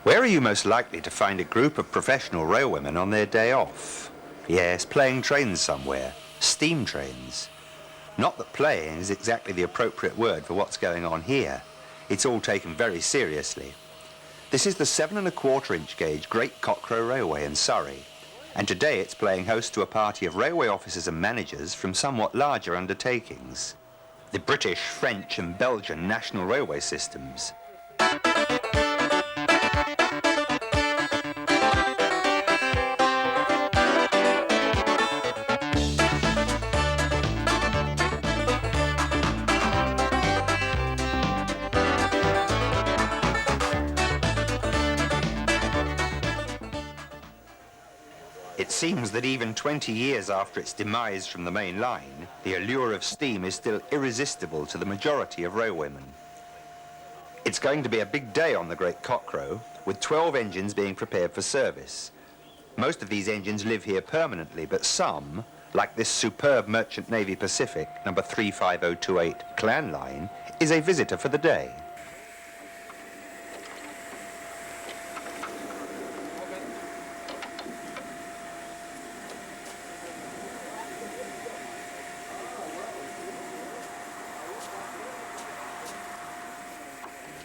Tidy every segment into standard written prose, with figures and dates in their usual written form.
Where are you most likely to find a group of professional railwaymen on their day off? Yes, playing trains somewhere. Steam trains. Not that playing is exactly the appropriate word for what's going on here. It's all taken very seriously. This is the 7¼ inch gauge Great Cockrow Railway in Surrey, and today it's playing host to a party of railway officers and managers from somewhat larger undertakings. The British, French and Belgian national railway systems. It seems that even 20 years after its demise from the main line, the allure of steam is still irresistible to the majority of railwaymen. It's going to be a big day on the Great Cockrow, with 12 engines being prepared for service. Most of these engines live here permanently, but some, like this superb Merchant Navy Pacific, number 35028 Clan Line, is a visitor for the day.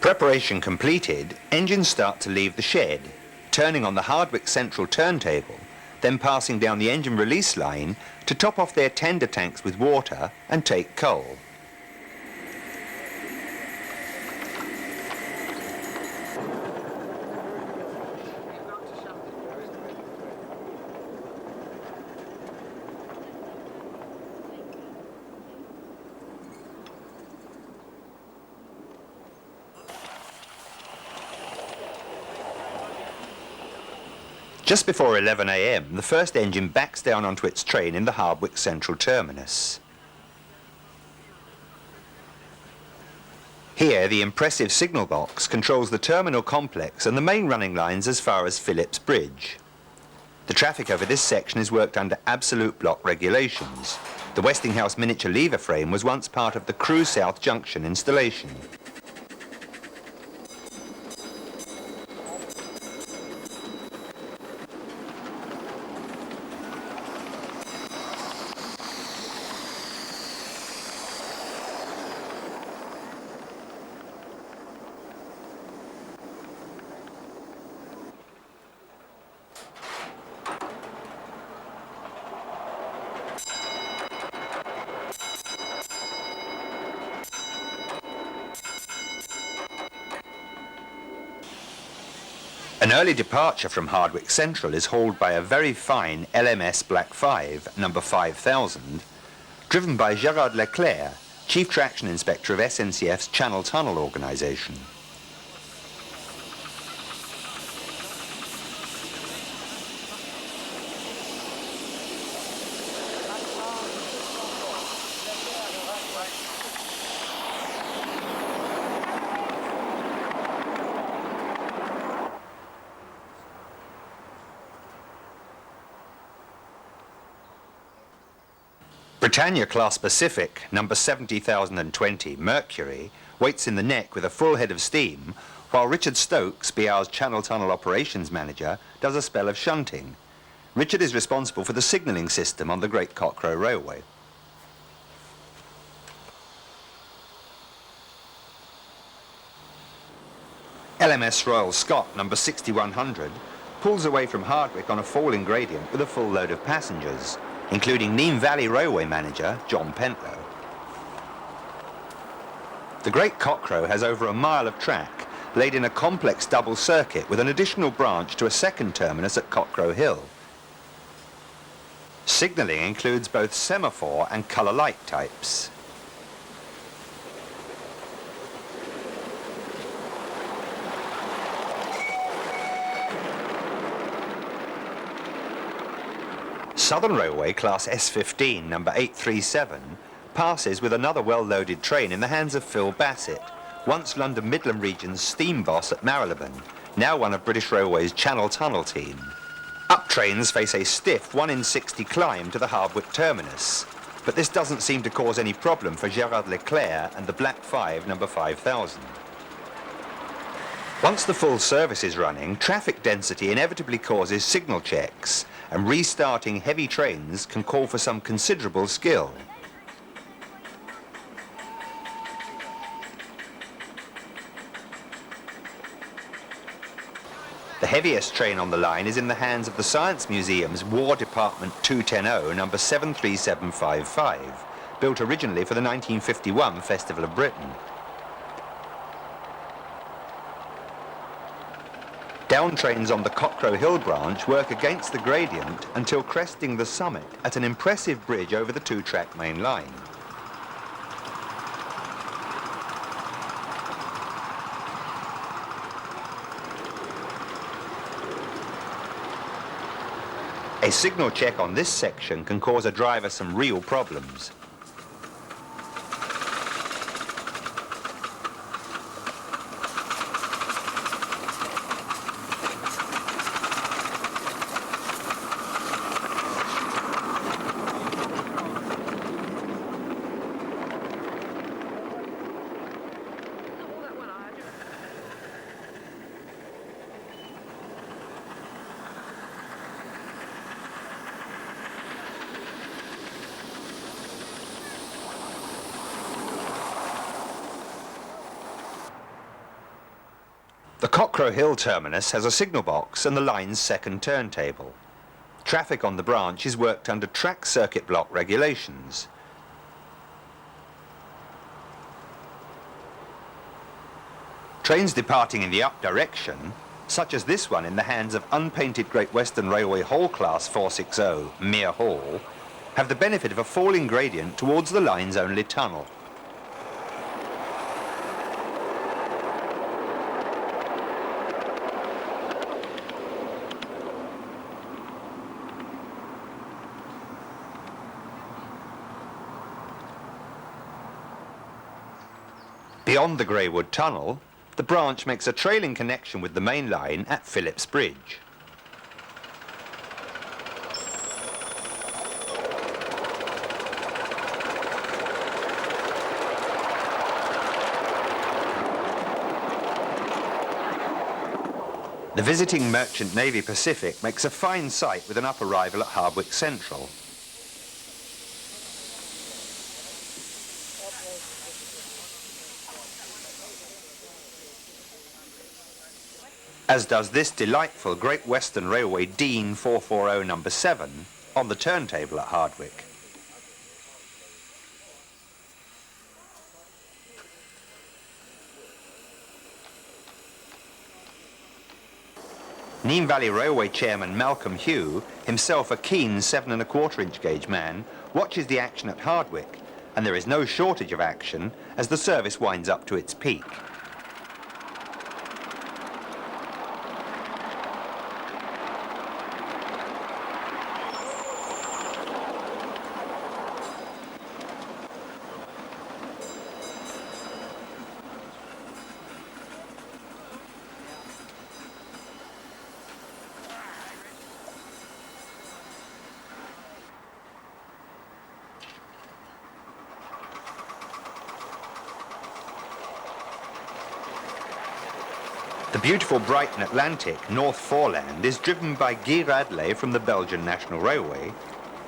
Preparation completed, engines start to leave the shed, turning on the Hardwick Central turntable, then passing down the engine release line to top off their tender tanks with water and take coal. Just before 11 a.m, the first engine backs down onto its train in the Hardwick Central terminus. Here, the impressive signal box controls the terminal complex and the main running lines as far as Phillips Bridge. The traffic over this section is worked under absolute block regulations. The Westinghouse miniature lever frame was once part of the Crewe South Junction installation. An early departure from Hardwick Central is hauled by a very fine LMS Black 5, number 5000, driven by Gerard Leclerc, Chief Traction Inspector of SNCF's Channel Tunnel organisation. Britannia-class Pacific, number 70,020, Mercury, waits in the neck with a full head of steam, while Richard Stokes, BR's Channel Tunnel Operations Manager, does a spell of shunting. Richard is responsible for the signalling system on the Great Cockrow Railway. LMS Royal Scot, number 6100, pulls away from Hardwick on a falling gradient with a full load of passengers, including Neem Valley Railway Manager John Pentlow. The Great Cockrow has over a mile of track, laid in a complex double circuit with an additional branch to a second terminus at Cockrow Hill. Signalling includes both semaphore and colour light types. Southern Railway Class S15, number 837, passes with another well-loaded train in the hands of Phil Bassett, once London Midland Region's steam boss at Marylebone, now one of British Railway's Channel Tunnel team. Up trains face a stiff 1 in 60 climb to the Hardwick terminus, but this doesn't seem to cause any problem for Gerard Leclerc and the Black 5, number 5000. Once the full service is running, traffic density inevitably causes signal checks, and restarting heavy trains can call for some considerable skill. The heaviest train on the line is in the hands of the Science Museum's War Department 210, number 73755, built originally for the 1951 Festival of Britain. Down trains on the Cockrow Hill branch work against the gradient until cresting the summit at an impressive bridge over the two-track main line. A signal check on this section can cause a driver some real problems. The Cockrow Hill terminus has a signal box and the line's second turntable. Traffic on the branch is worked under track circuit block regulations. Trains departing in the up direction, such as this one in the hands of unpainted Great Western Railway Hall Class 460, Mere Hall, have the benefit of a falling gradient towards the line's only tunnel. Beyond the Greywood Tunnel, the branch makes a trailing connection with the main line at Phillips Bridge. The visiting Merchant Navy Pacific makes a fine sight with an up arrival at Hardwick Central. As does this delightful Great Western Railway Dean 440 number 7 on the turntable at Hardwick. Neem Valley Railway Chairman Malcolm Hugh, himself a keen 7 1/4 inch gauge man, watches the action at Hardwick, and there is no shortage of action as the service winds up to its peak. The beautiful Brighton Atlantic North Foreland is driven by Guy Radley from the Belgian National Railway,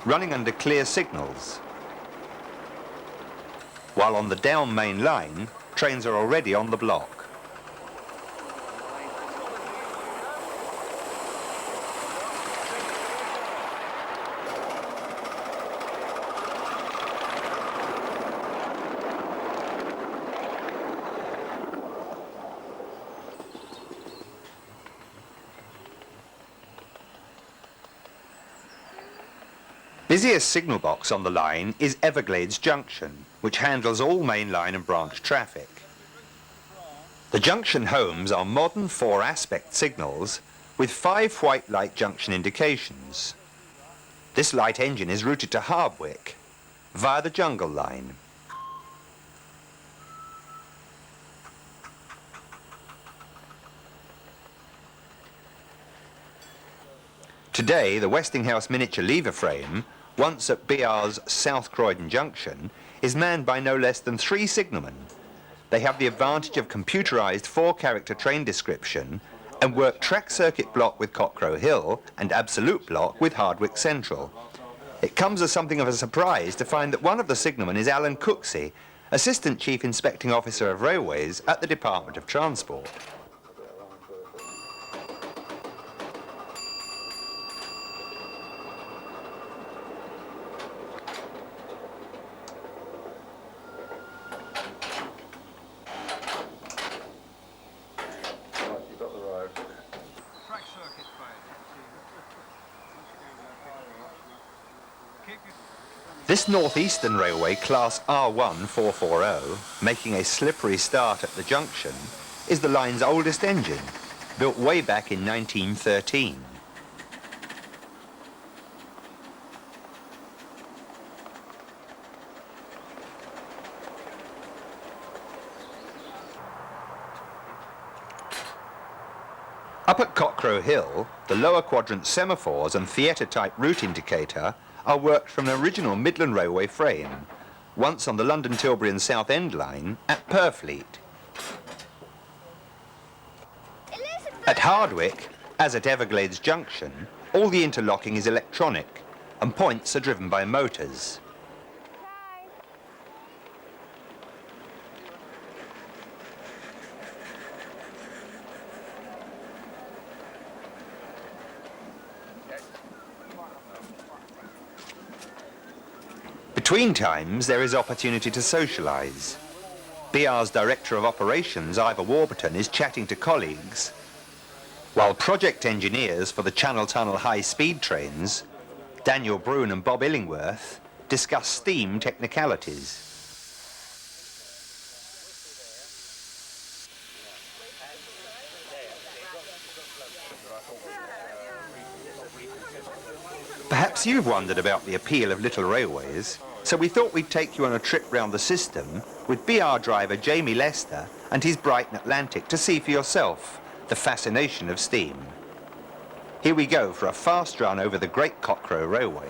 running under clear signals. While on the down main line, trains are already on the block. Busiest signal box on the line is Everglades Junction, which handles all main line and branch traffic. The junction homes are modern 4-aspect signals with 5 white light junction indications. This light engine is routed to Hardwick via the Jungle Line. Today, the Westinghouse miniature lever frame, once at BR's South Croydon Junction, is manned by no less than 3 signalmen, They have the advantage of computerised 4-character train description and work track circuit block with Cockrow Hill and absolute block with Hardwick Central. It comes as something of a surprise to find that one of the signalmen is Alan Cooksey, Assistant Chief Inspecting Officer of Railways at the Department of Transport. This northeastern railway, class R1440, making a slippery start at the junction, is the line's oldest engine, built way back in 1913. Up at Cockrow Hill, the lower quadrant semaphores and theatre-type route indicator are worked from an original Midland Railway frame, once on the London Tilbury and Southend line at Purfleet. At Hardwick, as at Everglades Junction, all the interlocking is electronic and points are driven by motors. Between times, there is opportunity to socialise. BR's Director of Operations, Ivor Warburton, is chatting to colleagues, while project engineers for the Channel Tunnel high-speed trains, Daniel Brune and Bob Illingworth, discuss steam technicalities. Perhaps you've wondered about the appeal of little railways, so we thought we'd take you on a trip round the system with BR driver Jamie Lester and his Brighton Atlantic to see for yourself the fascination of steam. Here we go for a fast run over the Great Cockrow Railway.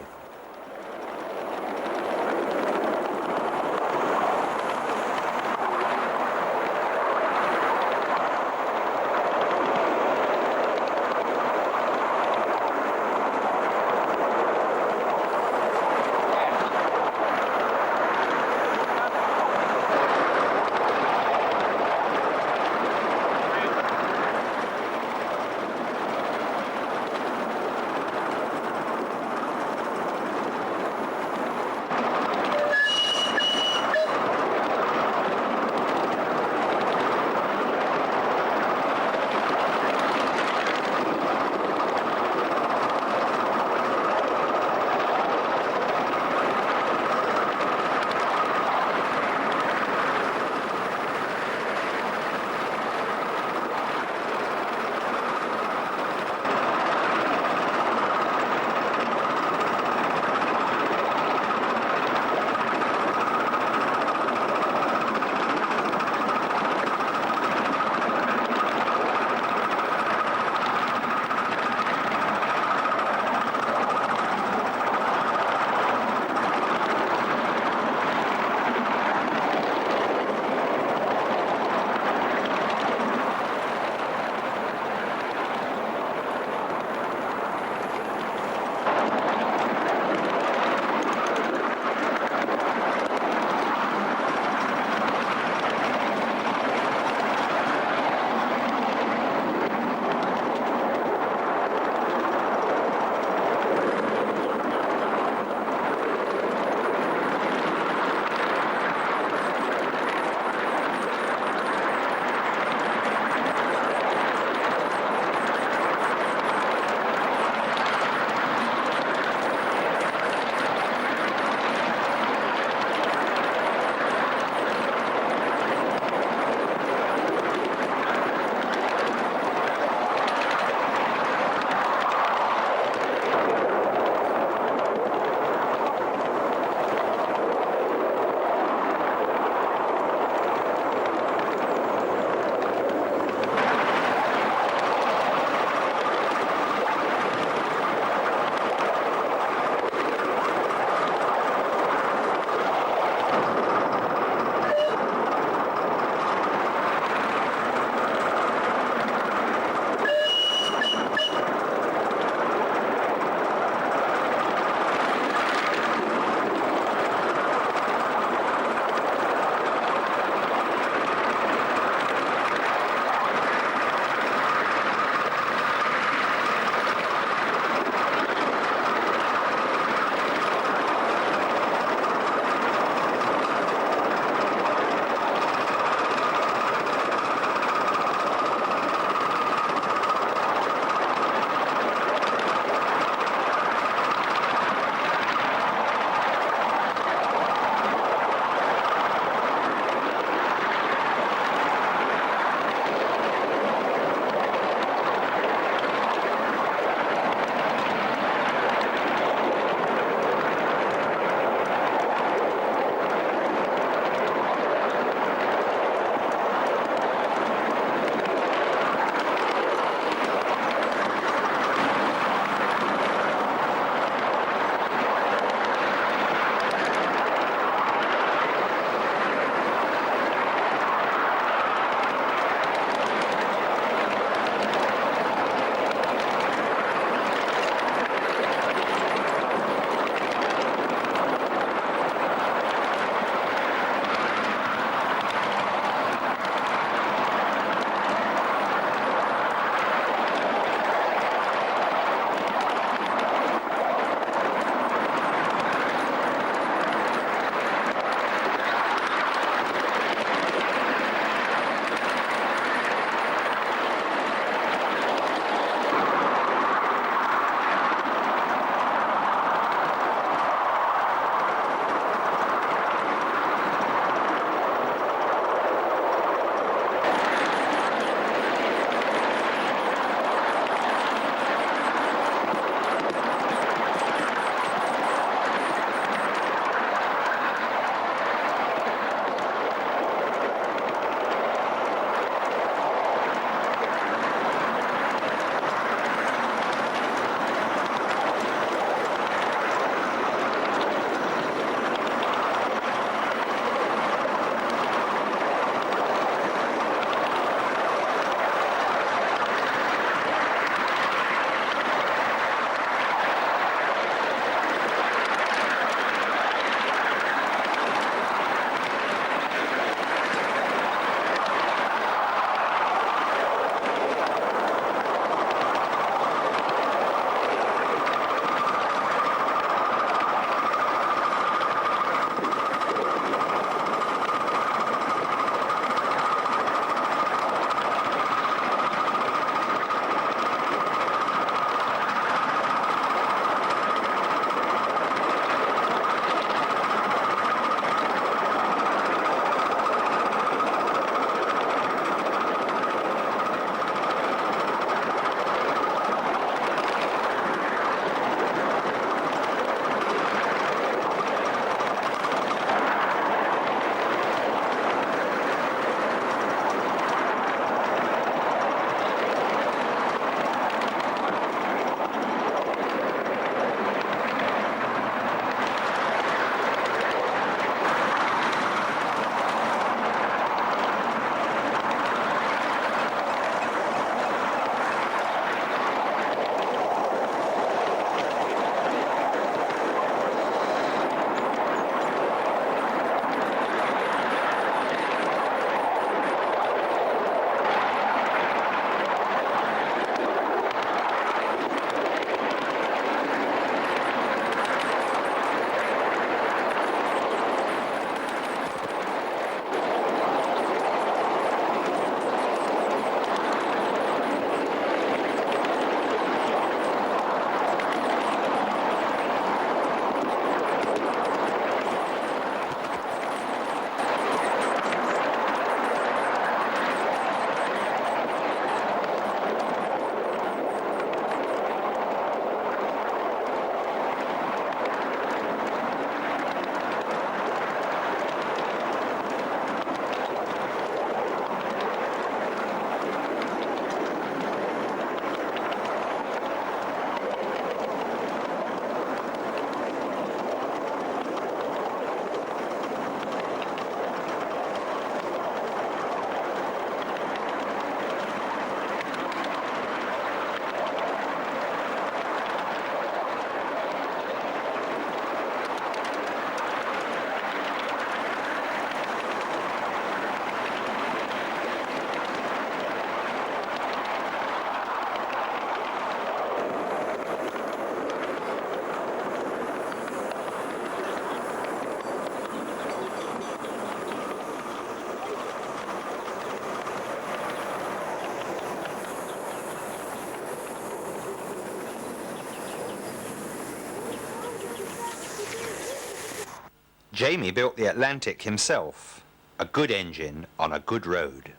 Jamie built the Atlantic himself. A good engine on a good road.